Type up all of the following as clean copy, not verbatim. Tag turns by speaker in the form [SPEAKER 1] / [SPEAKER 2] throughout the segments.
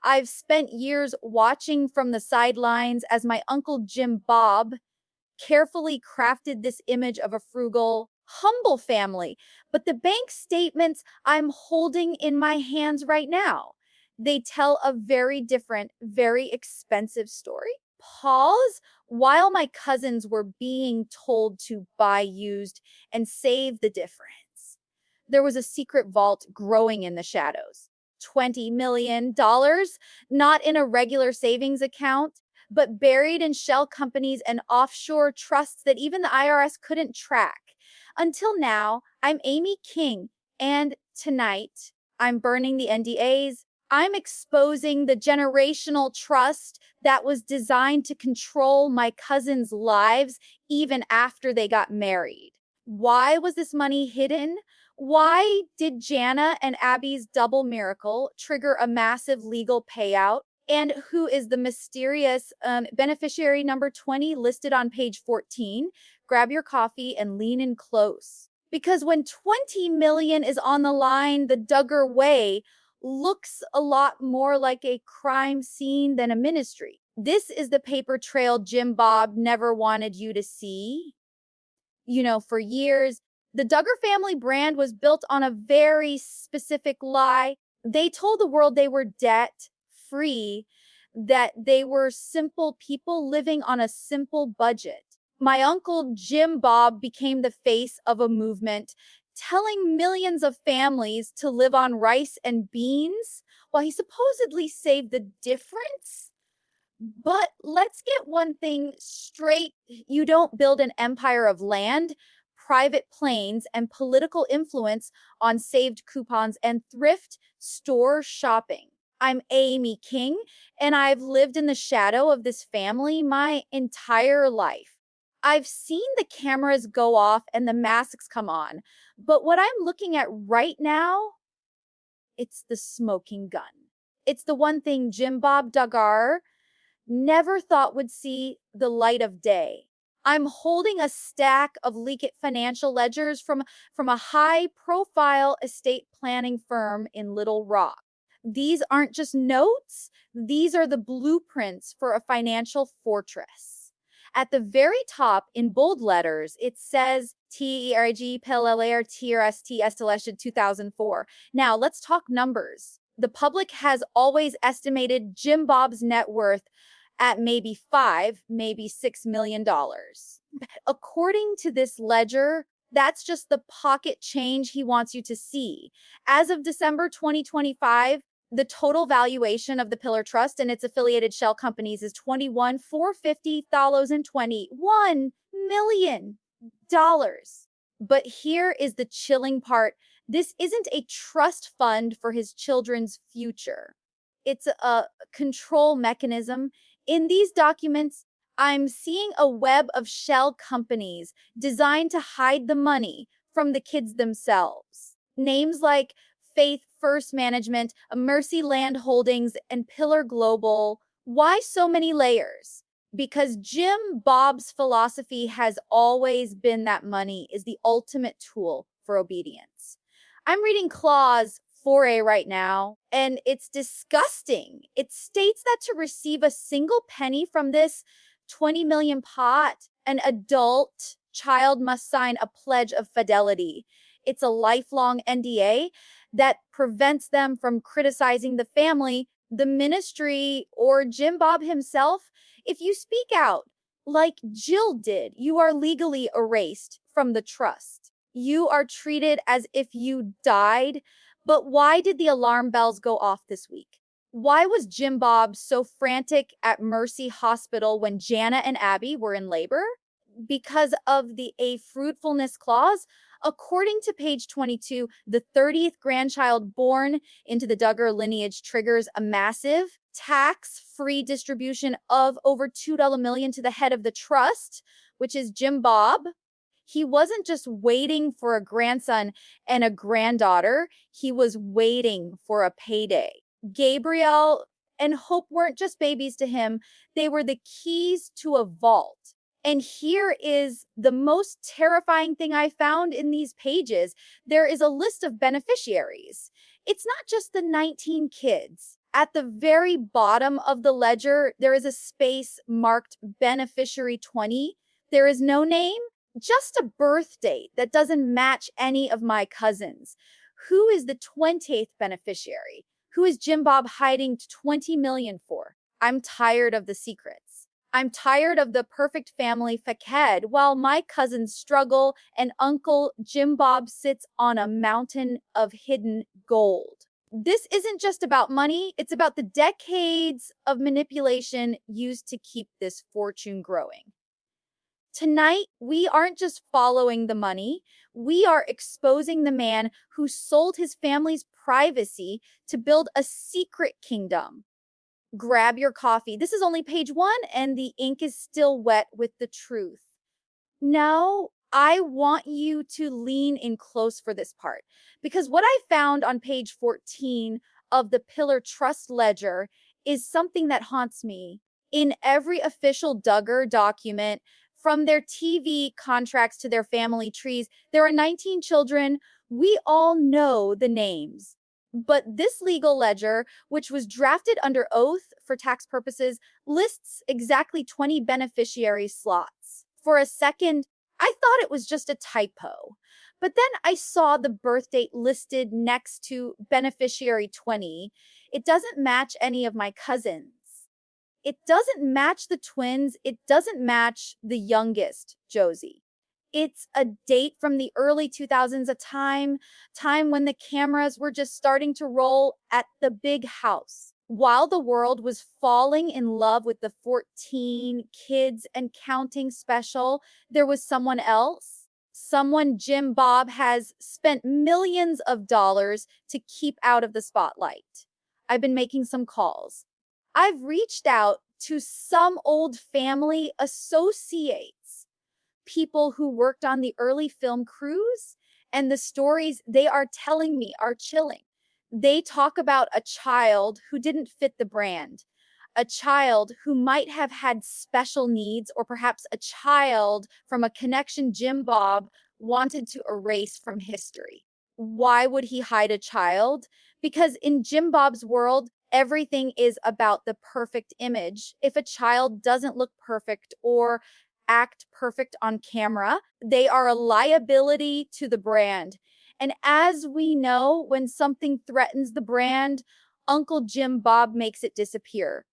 [SPEAKER 1] I've spent years watching from the sidelines as my uncle Jim Bob carefully crafted this image of a frugal, humble family. But the bank statements I'm holding in my hands right now, they tell a very different, very expensive story. Pause. While my cousins were being told to buy used and save the difference, there was a secret vault growing in the shadows. $20 million, not in a regular savings account, but buried in shell companies and offshore trusts that even the IRS couldn't track. Until now, I'm Amy King, and tonight, I'm burning the NDAs. I'm exposing the generational trust that was designed to control my cousins' lives even after they got married. Why was this money hidden? Why did Jana and Abby's double miracle trigger a massive legal payout? And who is the mysterious beneficiary number 20 listed on page 14? Grab your coffee and lean in close. Because when 20 million is on the line, the Duggar way looks a lot more like a crime scene than a ministry. This is the paper trail Jim Bob never wanted you to see. For years, the Duggar family brand was built on a very specific lie. They told the world they were debt free, that they were simple people living on a simple budget. My uncle Jim Bob became the face of a movement telling millions of families to live on rice and beans while he supposedly saved the difference. But let's get one thing straight. You don't build an empire of land, private planes, and political influence on saved coupons and thrift store shopping. I'm Amy King, and I've lived in the shadow of this family my entire life. I've seen the cameras go off and the masks come on, but what I'm looking at right now, it's the smoking gun. It's the one thing Jim Bob Duggar never thought would see the light of day. I'm holding a stack of leaked financial ledgers from a high-profile estate planning firm in Little Rock. These aren't just notes, these are the blueprints for a financial fortress. At the very top, in bold letters, it says TERG PLLAR TRST Esteleshed 2004. Now, let's talk numbers. The public has always estimated Jim Bob's net worth at maybe maybe $6 million. According to this ledger, that's just the pocket change he wants you to see. As of December 2025, the total valuation of the Pillar Trust and its affiliated shell companies is $21,450,021 million. But here is the chilling part. This isn't a trust fund for his children's future. It's a control mechanism. In these documents, I'm seeing a web of shell companies designed to hide the money from the kids themselves. Names like Faith First Management, Mercy Land Holdings, and Pillar Global. Why so many layers? Because Jim Bob's philosophy has always been that money is the ultimate tool for obedience. I'm reading Clause 4A right now, and it's disgusting. It states that to receive a single penny from this 20 million pot, an adult child must sign a pledge of fidelity. It's a lifelong NDA that prevents them from criticizing the family, the ministry, or Jim Bob himself. If you speak out, like Jill did, you are legally erased from the trust. You are treated as if you died. But why did the alarm bells go off this week? Why was Jim Bob so frantic at Mercy Hospital when Jana and Abby were in labor? Because of the a fruitfulness clause. According to page 22, the 30th grandchild born into the Duggar lineage triggers a massive tax-free distribution of over $2 million to the head of the trust, which is Jim Bob. He wasn't just waiting for a grandson and a granddaughter. He was waiting for a payday. Gabriel and Hope weren't just babies to him. They were the keys to a vault. And here is the most terrifying thing I found in these pages. There is a list of beneficiaries. It's not just the 19 kids. At the very bottom of the ledger, there is a space marked beneficiary 20. There is no name, just a birth date that doesn't match any of my cousins. Who is the 20th beneficiary? Who is Jim Bob hiding 20 million for? I'm tired of the secrets. I'm tired of the perfect family facade while my cousins struggle and Uncle Jim Bob sits on a mountain of hidden gold. This isn't just about money, it's about the decades of manipulation used to keep this fortune growing. Tonight, we aren't just following the money, we are exposing the man who sold his family's privacy to build a secret kingdom. Grab your coffee. This is only page 1, and the ink is still wet with the truth. Now, I want you to lean in close for this part because what I found on page 14 of the Pillar Trust Ledger is something that haunts me. In every official Duggar document, from their TV contracts to their family trees, there are 19 children. We all know the names. But this legal ledger, which was drafted under oath for tax purposes, lists exactly 20 beneficiary slots. For a second, I thought it was just a typo. But then I saw the birth date listed next to beneficiary 20. It doesn't match any of my cousins. It doesn't match the twins. It doesn't match the youngest, Josie. It's a date from the early 2000s, a time when the cameras were just starting to roll at the big house. While the world was falling in love with the 14 kids and counting special, there was someone else. Someone Jim Bob has spent millions of dollars to keep out of the spotlight. I've been making some calls. I've reached out to some old family associates, people who worked on the early film crews, and the stories they are telling me are chilling. They talk about a child who didn't fit the brand, a child who might have had special needs, or perhaps a child from a connection Jim Bob wanted to erase from history. Why would he hide a child? Because in Jim Bob's world, everything is about the perfect image. If a child doesn't look perfect or act perfect on camera, they are a liability to the brand. And as we know, when something threatens the brand, Uncle Jim Bob makes it disappear.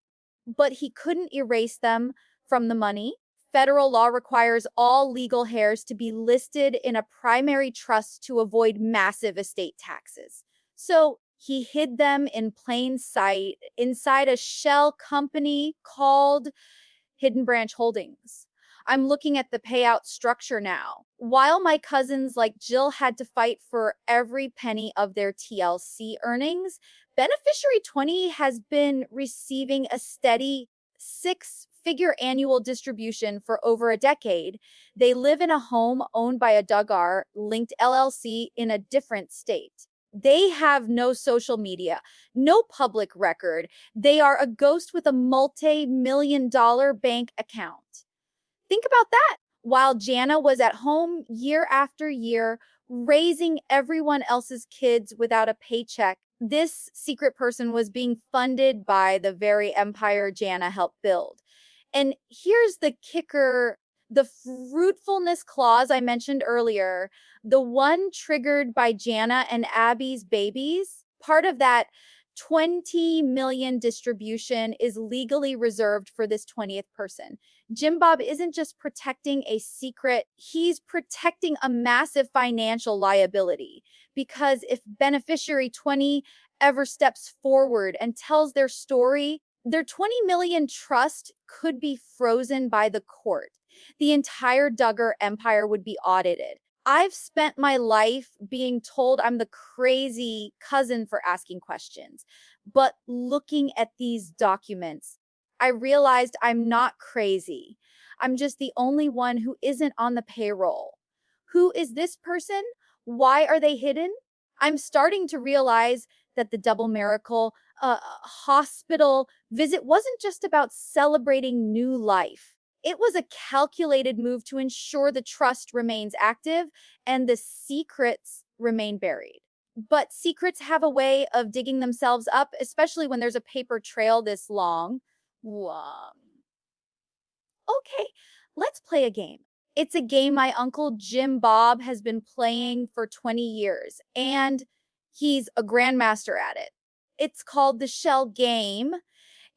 [SPEAKER 1] But he couldn't erase them from the money. Federal law requires all legal heirs to be listed in a primary trust to avoid massive estate taxes. So he hid them in plain sight inside a shell company called Hidden Branch Holdings. I'm looking at the payout structure now. While my cousins like Jill had to fight for every penny of their TLC earnings, Beneficiary 20 has been receiving a steady six-figure annual distribution for over a decade. They live in a home owned by a Duggar linked LLC in a different state. They have no social media, no public record. They are a ghost with a multi-million-dollar bank account. Think about that. While Jana was at home year after year, raising everyone else's kids without a paycheck, this secret person was being funded by the very empire Jana helped build. And here's the kicker, the fruitfulness clause I mentioned earlier, the one triggered by Jana and Abby's babies, part of that 20 million distribution is legally reserved for this 20th person. Jim Bob isn't just protecting a secret, he's protecting a massive financial liability. Because if beneficiary 20 ever steps forward and tells their story, their 20 million trust could be frozen by the court. The entire Duggar empire would be audited. I've spent my life being told I'm the crazy cousin for asking questions. But looking at these documents, I realized I'm not crazy. I'm just the only one who isn't on the payroll. Who is this person? Why are they hidden? I'm starting to realize that the double miracle hospital visit wasn't just about celebrating new life. It was a calculated move to ensure the trust remains active and the secrets remain buried. But secrets have a way of digging themselves up, especially when there's a paper trail this long. Whoa. Okay, let's play a game. It's a game my uncle Jim Bob has been playing for 20 years, and he's a grandmaster at it. It's called the Shell Game.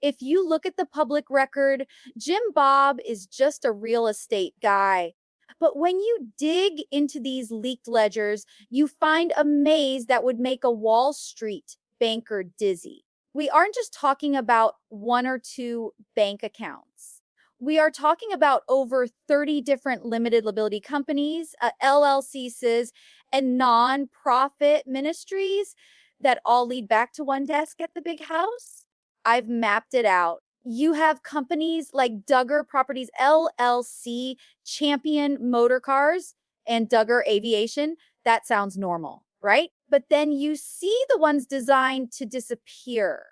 [SPEAKER 1] If you look at the public record, Jim Bob is just a real estate guy. But when you dig into these leaked ledgers, you find a maze that would make a Wall Street banker dizzy. We aren't just talking about one or two bank accounts. We are talking about over 30 different limited liability companies, LLCs, and nonprofit ministries that all lead back to one desk at the big house. I've mapped it out. You have companies like Duggar Properties LLC, Champion Motor Cars, and Duggar Aviation. That sounds normal, right? But then you see the ones designed to disappear.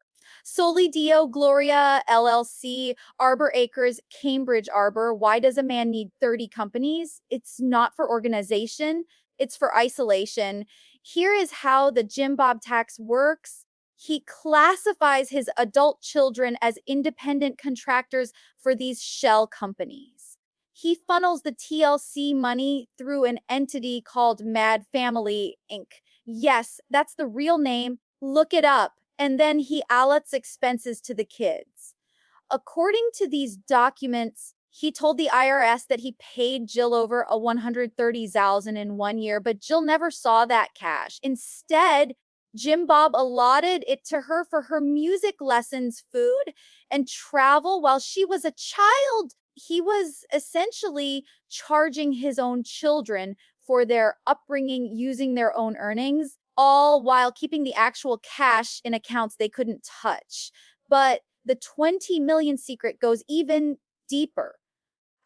[SPEAKER 1] Soli Dio Gloria LLC, Arbor Acres, Cambridge Arbor. Why does a man need 30 companies? It's not for organization, it's for isolation. Here is how the Jim Bob tax works. He classifies his adult children as independent contractors for these shell companies. He funnels the TLC money through an entity called Mad Family Inc. Yes, that's the real name. Look it up. And then he allots expenses to the kids. According to these documents, he told the IRS that he paid Jill over a 130,000 in 1 year, but Jill never saw that cash. Instead, Jim Bob allotted it to her for her music lessons, food, and travel while she was a child. He was essentially charging his own children for their upbringing using their own earnings, all while keeping the actual cash in accounts they couldn't touch. But the 20 million secret goes even deeper.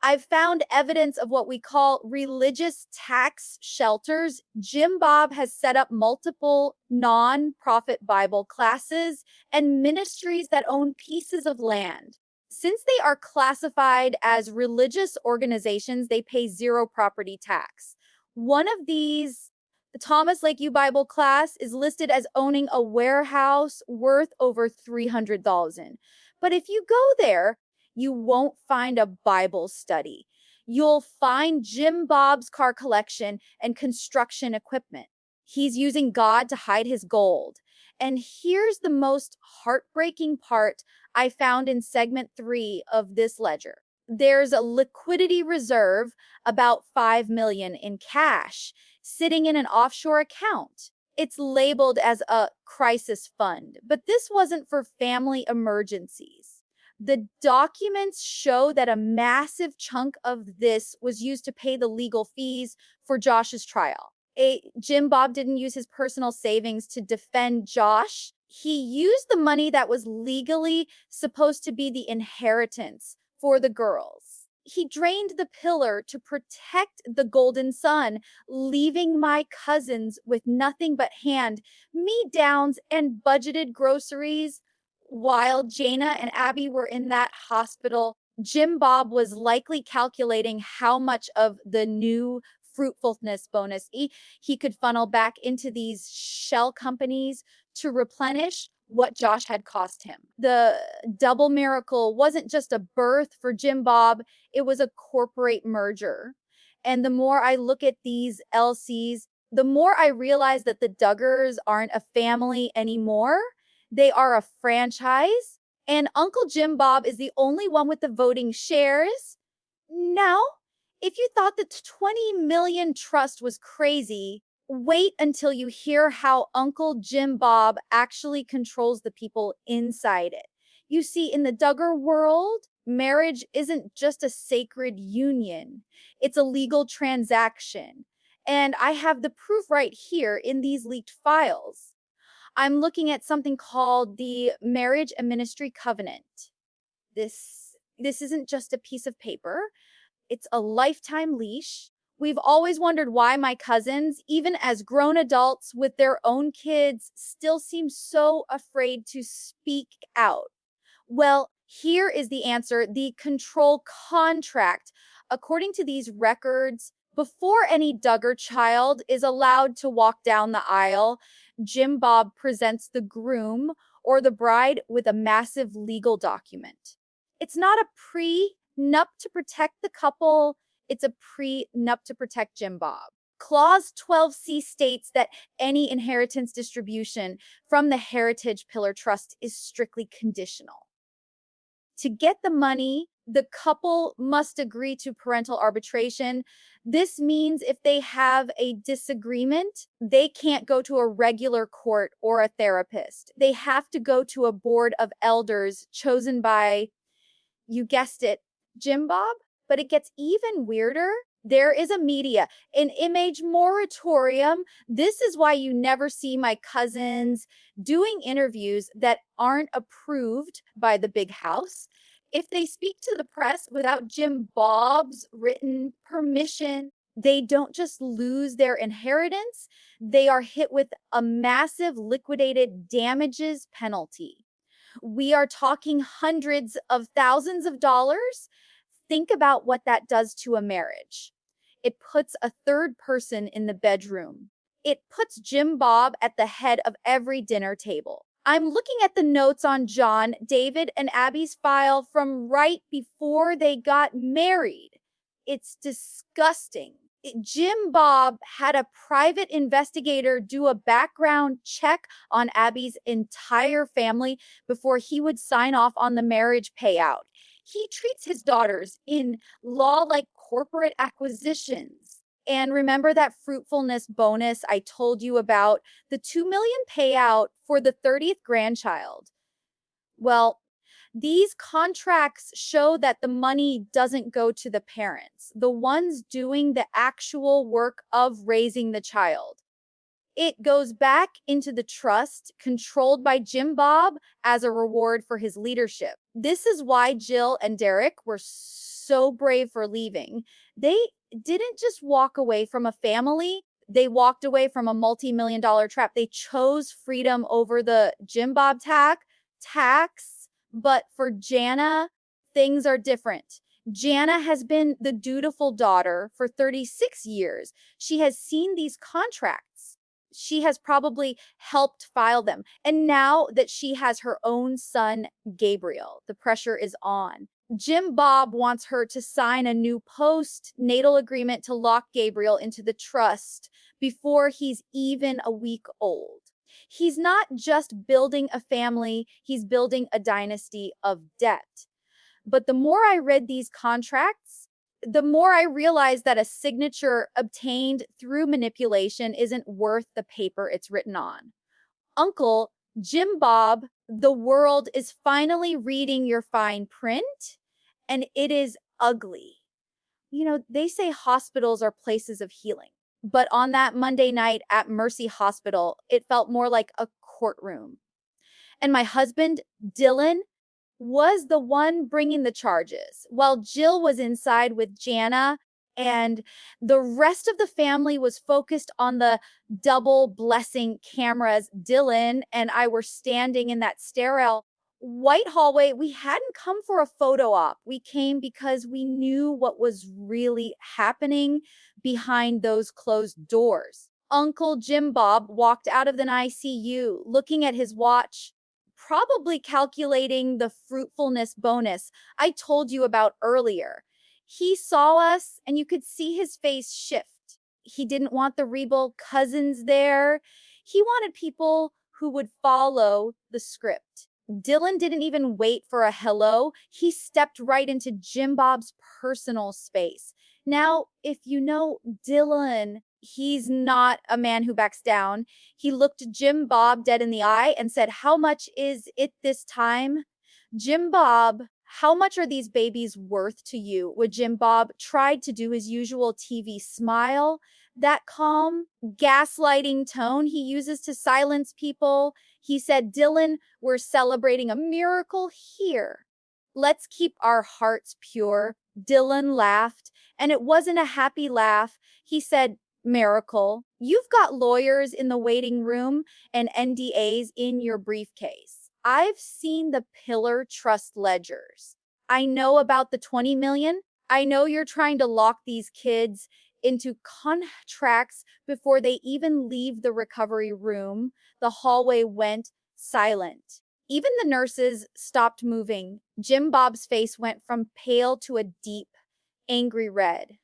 [SPEAKER 1] I've found evidence of what we call religious tax shelters. Jim Bob has set up multiple non-profit Bible classes and ministries that own pieces of land. Since they are classified as religious organizations, they pay zero property tax. One of these, the Thomas Lake U Bible class, is listed as owning a warehouse worth over 300,000. But if you go there, you won't find a Bible study. You'll find Jim Bob's car collection and construction equipment. He's using God to hide his gold. And here's the most heartbreaking part I found in segment 3 of this ledger. There's a liquidity reserve, about 5 million in cash, sitting in an offshore account. It's labeled as a crisis fund, but this wasn't for family emergencies. The documents show that a massive chunk of this was used to pay the legal fees for Josh's trial. Jim Bob didn't use his personal savings to defend Josh. He used the money that was legally supposed to be the inheritance for the girls. He drained the pillar to protect the golden son, leaving my cousins with nothing but hand-me-downs and budgeted groceries. While Jana and Abby were in that hospital, Jim Bob was likely calculating how much of the new fruitfulness bonus he could funnel back into these shell companies to replenish what Josh had cost him. The double miracle wasn't just a birth for Jim Bob, it was a corporate merger. And the more I look at these LCs, the more I realize that the Duggars aren't a family anymore. They are a franchise, and Uncle Jim Bob is the only one with the voting shares. Now, if you thought the 20 million trust was crazy, wait until you hear how Uncle Jim Bob actually controls the people inside it. You see, in the Duggar world, marriage isn't just a sacred union, it's a legal transaction. And I have the proof right here in these leaked files. I'm looking at something called the Marriage and Ministry Covenant. This isn't just a piece of paper. It's a lifetime leash. We've always wondered why my cousins, even as grown adults with their own kids, still seem so afraid to speak out. Well, here is the answer: the control contract. According to these records, before any Duggar child is allowed to walk down the aisle, Jim Bob presents the groom or the bride with a massive legal document. It's not a prenup to protect the couple, it's a prenup to protect Jim Bob. Clause 12C states that any inheritance distribution from the Heritage Pillar Trust is strictly conditional. To get the money, the couple must agree to parental arbitration. This means if they have a disagreement, they can't go to a regular court or a therapist. They have to go to a board of elders chosen by, you guessed it, Jim Bob? But it gets even weirder. There is a media, an image moratorium. This is why you never see my cousins doing interviews that aren't approved by the big house. If they speak to the press without Jim Bob's written permission, they don't just lose their inheritance, they are hit with a massive liquidated damages penalty. We are talking hundreds of thousands of dollars. Think about what that does to a marriage. It puts a third person in the bedroom. It puts Jim Bob at the head of every dinner table. I'm looking at the notes on John, David, and Abby's file from right before they got married. It's disgusting. Jim Bob had a private investigator do a background check on Abby's entire family before he would sign off on the marriage payout. He treats his daughters in law-like corporate acquisitions. And remember that fruitfulness bonus I told you about, the $2 million payout for the 30th grandchild? Well, these contracts show that the money doesn't go to the parents, the ones doing the actual work of raising the child. It goes back into the trust controlled by Jim Bob as a reward for his leadership. This is why Jill and Derek were so brave for leaving. They didn't just walk away from a family, they walked away from a multi-million-dollar trap. They chose freedom over the Jim Bob tax. But for Jana, things are different. Jana has been the dutiful daughter for 36 years. She has seen these contracts. She has probably helped file them. And now that she has her own son, Gabriel, the pressure is on. Jim Bob wants her to sign a new post-natal agreement to lock Gabriel into the trust before he's even a week old. He's not just building a family, he's building a dynasty of debt. But the more I read these contracts, the more I realized that a signature obtained through manipulation isn't worth the paper it's written on. Uncle Jim Bob, the world is finally reading your fine print, and it is ugly. You know, they say hospitals are places of healing. But on that Monday night at Mercy Hospital, it felt more like a courtroom. And my husband, Dillon, was the one bringing the charges, while Jill was inside with Jana, and the rest of the family was focused on the double blessing cameras. Dillon and I were standing in that sterile white hallway. We hadn't come for a photo op. We came because we knew what was really happening behind those closed doors. Uncle Jim Bob walked out of the ICU looking at his watch, probably calculating the fruitfulness bonus I told you about earlier. He saw us and you could see his face shift. He didn't want the Rebel cousins there. He wanted people who would follow the script. Dillon didn't even wait for a hello. He stepped right into Jim Bob's personal space. Now, if you know Dillon, he's not a man who backs down. He looked Jim Bob dead in the eye and said, "How much is it this time?" Jim Bob, how much are these babies worth to you? Would Jim Bob tried to do his usual TV smile, that calm, gaslighting tone he uses to silence people. He said, "Dillon, we're celebrating a miracle here. Let's keep our hearts pure." Dillon laughed, and it wasn't a happy laugh. He said, "Miracle, you've got lawyers in the waiting room and NDAs in your briefcase. I've seen the Pillar Trust ledgers. I know about the 20 million. I know you're trying to lock these kids into contracts before they even leave the recovery room. The hallway went silent. Even the nurses stopped moving. Jim Bob's face went from pale to a deep, angry red.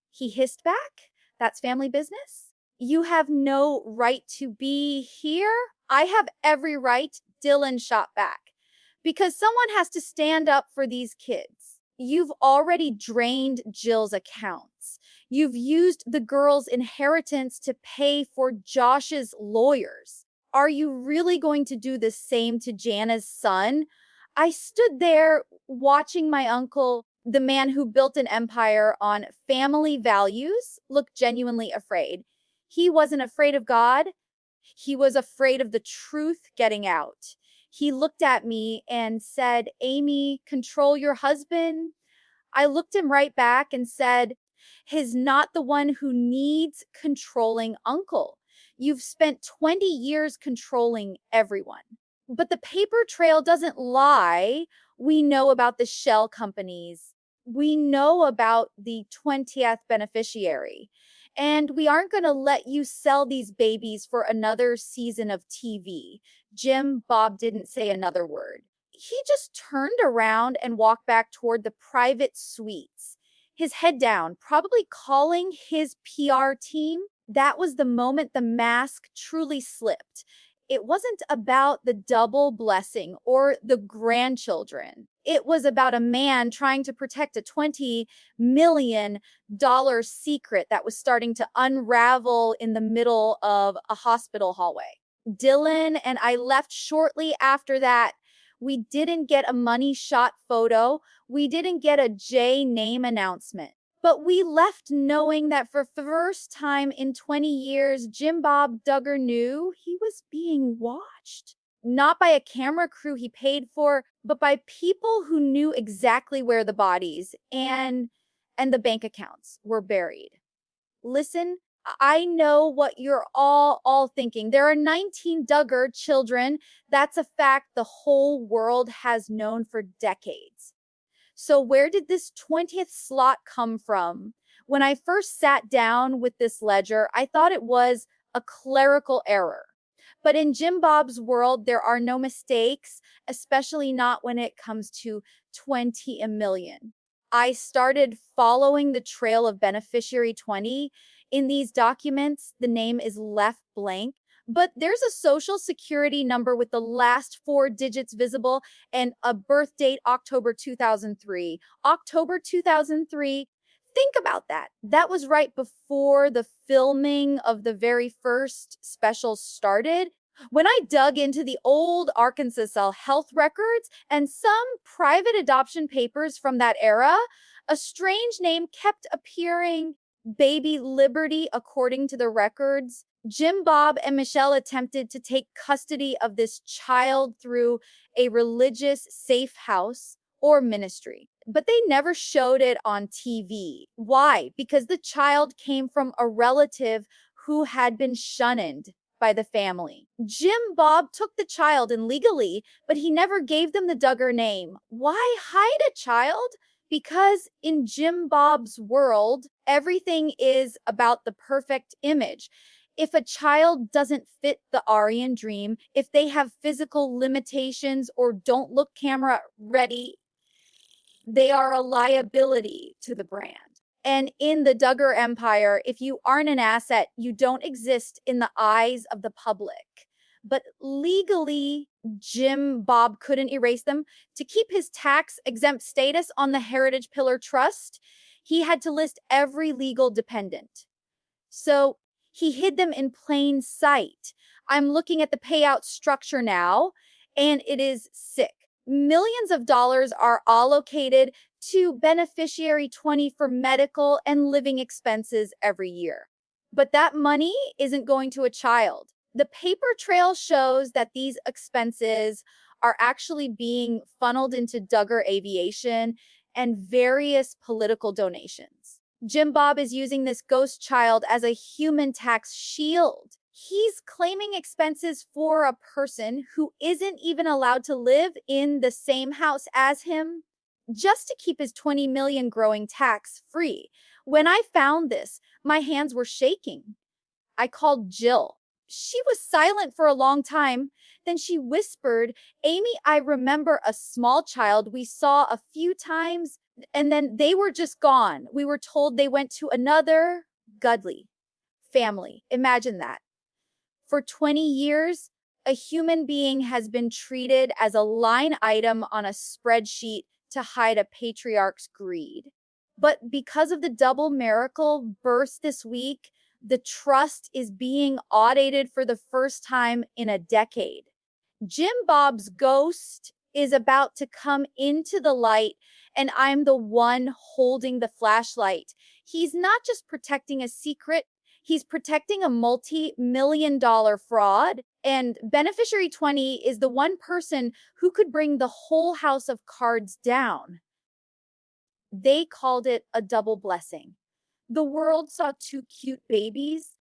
[SPEAKER 1] He hissed back, "That's family business? You have no right to be here." "I have every right," Dillon shot back, "because someone has to stand up for these kids. You've already drained Jill's accounts. You've used the girl's inheritance to pay for Josh's lawyers. Are you really going to do the same to Jana's son?" I stood there watching my uncle, the man who built an empire on family values, look genuinely afraid. He wasn't afraid of God. He was afraid of the truth getting out. He looked at me and said, "Amy, control your husband." I looked him right back and said, "He's not the one who needs controlling, uncle. You've spent 20 years controlling everyone." But the paper trail doesn't lie. We know about the shell companies. We know about the 20th beneficiary. And we aren't going to let you sell these babies for another season of TV. Jim Bob didn't say another word. He just turned around and walked back toward the private suites, his head down, probably calling his PR team. That was the moment the mask truly slipped. It wasn't about the double blessing or the grandchildren. It was about a man trying to protect a $20 million secret that was starting to unravel in the middle of a hospital hallway. Dillon and I left shortly after that. We didn't get a money shot photo. We didn't get a J name announcement. But we left knowing that for the first time in 20 years, Jim Bob Duggar knew he was being watched. Not by a camera crew he paid for, but by people who knew exactly where the bodies and the bank accounts were buried. Listen, I know what you're all thinking. There are 19 Duggar children. That's a fact the whole world has known for decades. So where did this 20th slot come from? When I first sat down with this ledger, I thought it was a clerical error. But in Jim Bob's world, there are no mistakes, especially not when it comes to 20 a million. I started following the trail of beneficiary 20. In these documents, the name is left blank, but there's a social security number with the last four digits visible and a birth date, October 2003. October 2003. Think about that. That was right before the filming of the very first special started. When I dug into the old Arkansas Cell health records and some private adoption papers from that era, a strange name kept appearing: Baby Liberty, according to the records. Jim Bob and Michelle attempted to take custody of this child through a religious safe house or ministry, but they never showed it on TV. Why? Because the child came from a relative who had been shunned by the family. Jim Bob took the child in legally, but he never gave them the Duggar name. Why hide a child? Because in Jim Bob's world, everything is about the perfect image. If a child doesn't fit the Aryan dream, if they have physical limitations or don't look camera ready, they are a liability to the brand. And in the Duggar empire, if you aren't an asset, you don't exist in the eyes of the public. But legally, Jim Bob couldn't erase them. To keep his tax-exempt status on the Heritage Pillar Trust, he had to list every legal dependent. So he hid them in plain sight. I'm looking at the payout structure now, and it is sick. Millions of dollars are allocated to beneficiary 20 for medical and living expenses every year. But that money isn't going to a child. The paper trail shows that these expenses are actually being funneled into Duggar Aviation and various political donations. Jim Bob is using this ghost child as a human tax shield. He's claiming expenses for a person who isn't even allowed to live in the same house as him. just to keep his 20 million growing tax-free. When I found this, my hands were shaking. I called Jill. She was silent for a long time. Then she whispered, Amy, I remember a small child we saw a few times, and then they were just gone. We were told they went to another Gudley family. Imagine that. For 20 years, a human being has been treated as a line item on a spreadsheet to hide a patriarch's greed. But because of the double miracle burst this week, the trust is being audited for the first time in a decade. Jim Bob's ghost is about to come into the light, and I'm the one holding the flashlight. He's not just protecting a secret, he's protecting a multi-million-dollar fraud. And beneficiary 20 is the one person who could bring the whole house of cards down. They called it a double blessing. The world saw two cute babies,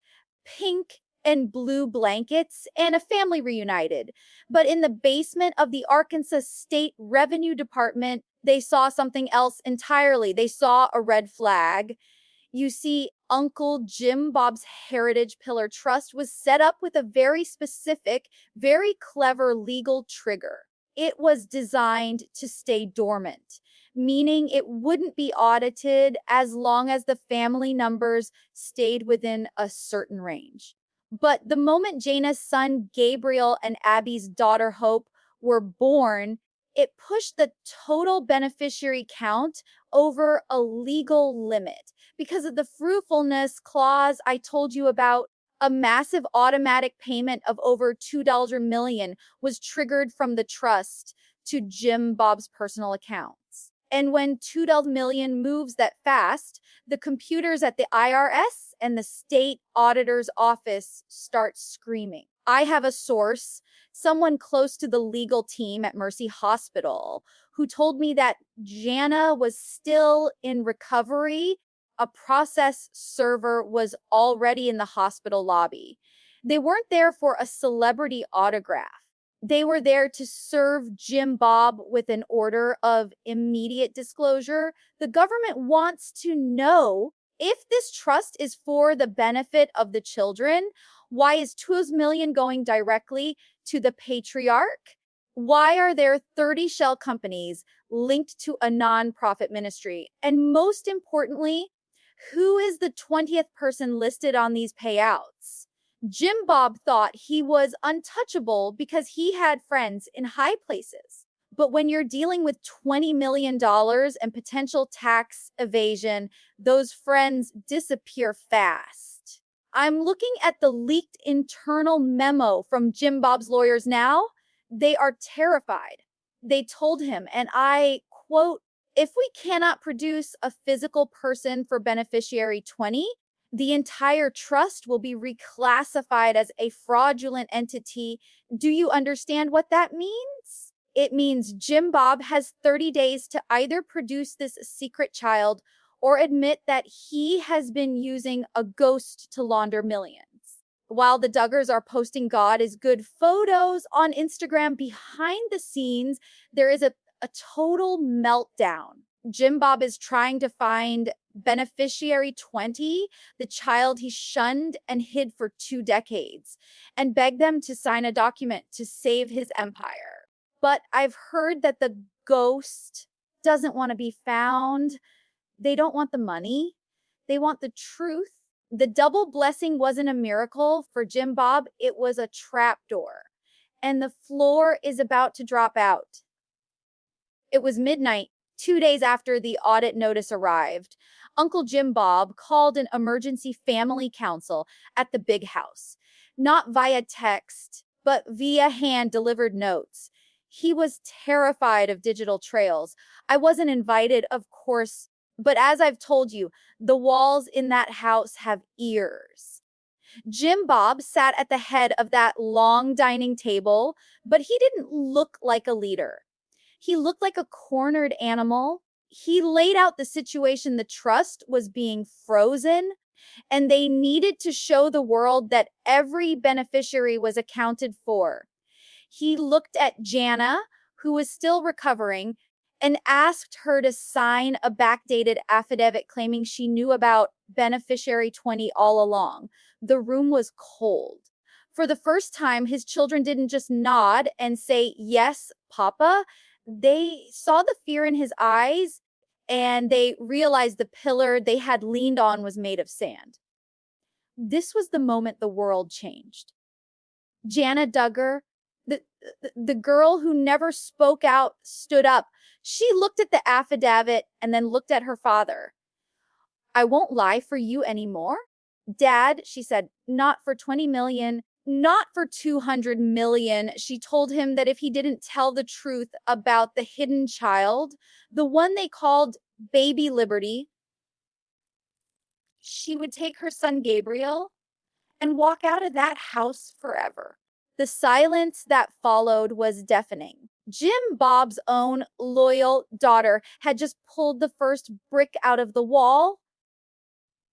[SPEAKER 1] pink and blue blankets, and a family reunited. But in the basement of the Arkansas State Revenue Department, they saw something else entirely. They saw a red flag. You see, Uncle Jim Bob's Heritage Pillar Trust was set up with a very specific, very clever legal trigger. It was designed to stay dormant, meaning it wouldn't be audited as long as the family numbers stayed within a certain range. But the moment Jana's son Gabriel and Abby's daughter Hope were born, it pushed the total beneficiary count over a legal limit. Because of the fruitfulness clause I told you about, a massive automatic payment of over $2 million was triggered from the trust to Jim Bob's personal accounts. And when $2 million moves that fast, the computers at the IRS and the state auditor's office start screaming. I have a source, someone close to the legal team at Mercy Hospital, who told me that Jana was still in recovery. A process server was already in the hospital lobby. They weren't there for a celebrity autograph. They were there to serve Jim Bob with an order of immediate disclosure. The government wants to know if this trust is for the benefit of the children. Why is $2 million going directly to the patriarch? Why are there 30 shell companies linked to a nonprofit ministry? And most importantly, who is the 20th person listed on these payouts? Jim Bob thought he was untouchable because he had friends in high places. But when you're dealing with $20 million and potential tax evasion, those friends disappear fast. I'm looking at the leaked internal memo from Jim Bob's lawyers now. They are terrified. They told him, and I quote, if we cannot produce a physical person for beneficiary 20, the entire trust will be reclassified as a fraudulent entity. Do you understand what that means? It means Jim Bob has 30 days to either produce this secret child or admit that he has been using a ghost to launder millions. While the Duggars are posting God is good photos on Instagram, behind the scenes, there is a total meltdown. Jim Bob is trying to find beneficiary 20, the child he shunned and hid for 2 decades, and beg them to sign a document to save his empire. But I've heard that the ghost doesn't want to be found. They don't want the money. They want the truth. The double blessing wasn't a miracle for Jim Bob. It was a trapdoor. And the floor is about to drop out. It was midnight, 2 days after the audit notice arrived. Uncle Jim Bob called an emergency family council at the big house, not via text, but via hand-delivered notes. He was terrified of digital trails. I wasn't invited, of course, but as I've told you, the walls in that house have ears. Jim Bob sat at the head of that long dining table, but he didn't look like a leader. He looked like a cornered animal. He laid out the situation. The trust was being frozen, and they needed to show the world that every beneficiary was accounted for. He looked at Jana, who was still recovering, and asked her to sign a backdated affidavit claiming she knew about beneficiary 20 all along. The room was cold. For the first time, his children didn't just nod and say, "Yes, Papa." They saw the fear in his eyes and they realized the pillar they had leaned on was made of sand. This was the moment the world changed. Jana Duggar, the girl who never spoke out, stood up. She looked at the affidavit and then looked at her father. "I won't lie for you anymore. Dad," she said, "not for 20 million, not for 200 million." She told him that if he didn't tell the truth about the hidden child, the one they called Baby Liberty, she would take her son Gabriel and walk out of that house forever. The silence that followed was deafening. Jim Bob's own loyal daughter had just pulled the first brick out of the wall.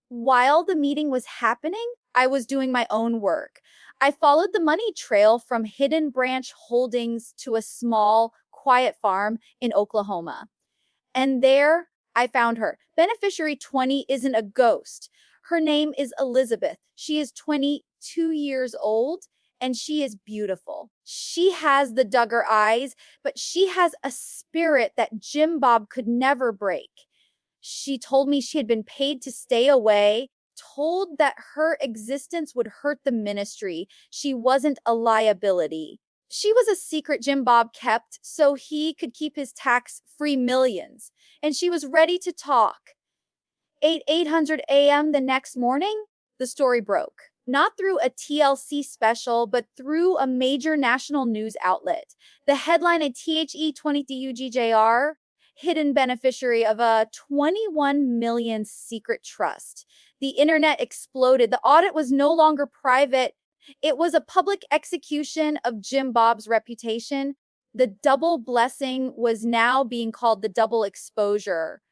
[SPEAKER 1] While the meeting was happening, I was doing my own work. I followed the money trail from Hidden Branch Holdings to a small, quiet farm in Oklahoma. And there I found her. Beneficiary 20 isn't a ghost. Her name is Elizabeth. She is 22 years old and she is beautiful. She has the Duggar eyes, but she has a spirit that Jim Bob could never break. She told me she had been paid to stay away, told that her existence would hurt the ministry. She wasn't a liability. She was a secret Jim Bob kept so he could keep his tax-free millions. And she was ready to talk. 800 a.m. the next morning, the story broke. Not through a TLC special, but through a major national news outlet. The headline at THE20DUGJR, hidden beneficiary of a 21 million secret trust. The internet exploded. The audit was no longer private. It was a public execution of Jim Bob's reputation. The double blessing was now being called the double exposure.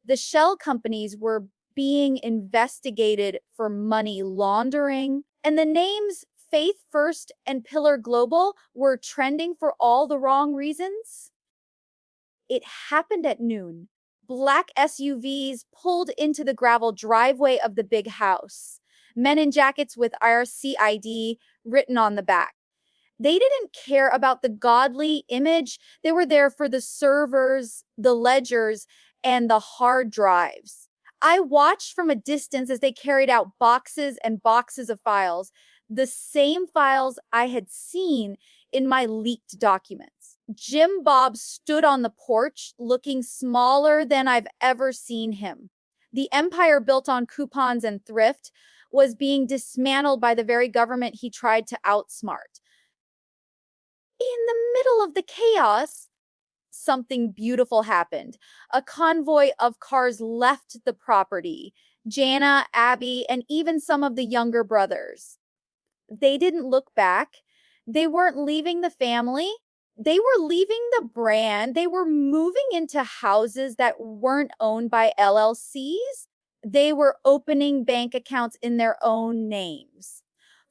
[SPEAKER 1] The shell companies were being investigated for money laundering, and the names Faith First and Pillar Global were trending for all the wrong reasons. It happened at noon. Black SUVs pulled into the gravel driveway of the big house. Men in jackets with RCID written on the back. They didn't care about the godly image. They were there for the servers, the ledgers, and the hard drives. I watched from a distance as they carried out boxes and boxes of files, the same files I had seen in my leaked documents. Jim Bob stood on the porch looking smaller than I've ever seen him. The empire built on coupons and thrift was being dismantled by the very government he tried to outsmart. In the middle of the chaos, something beautiful happened. A convoy of cars left the property. Jana, Abby, and even some of the younger brothers. They didn't look back. They weren't leaving the family. They were leaving the brand. They were moving into houses that weren't owned by LLCs. They were opening bank accounts in their own names.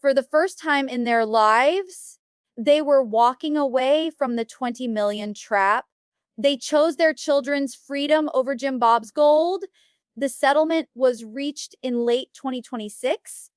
[SPEAKER 1] For the first time in their lives, they were walking away from the 20 million trap. They chose their children's freedom over Jim Bob's gold. The settlement was reached in late 2026.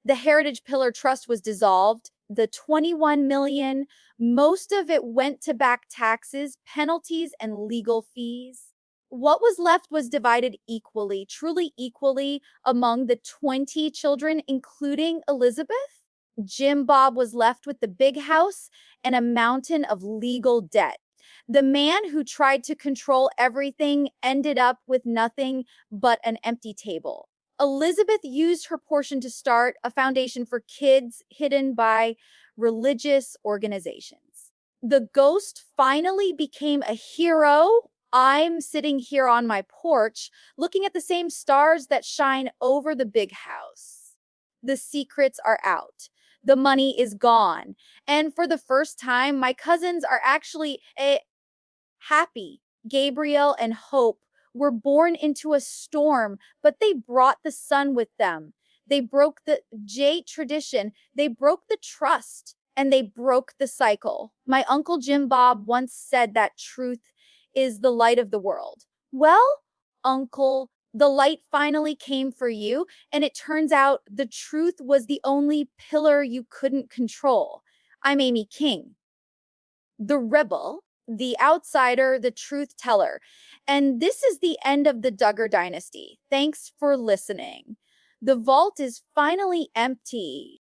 [SPEAKER 1] The Heritage Pillar Trust was dissolved. The 21 million, most of it went to back taxes, penalties, and legal fees. What was left was divided equally, truly equally, among the 20 children, including Elizabeth. Jim Bob was left with the big house and a mountain of legal debt. The man who tried to control everything ended up with nothing but an empty table. Elizabeth used her portion to start a foundation for kids hidden by religious organizations. The ghost finally became a hero. I'm sitting here on my porch, looking at the same stars that shine over the big house. The secrets are out. The money is gone. And for the first time, my cousins are actually happy. Gabriel and Hope were born into a storm, but they brought the sun with them. They broke the J tradition. They broke the trust and they broke the cycle. My uncle Jim Bob once said that truth is the light of the world. Well, Uncle, the light finally came for you, and it turns out the truth was the only pillar you couldn't control. I'm Amy King, the rebel, the outsider, the truth teller. And this is the end of the Duggar dynasty. Thanks for listening. The vault is finally empty.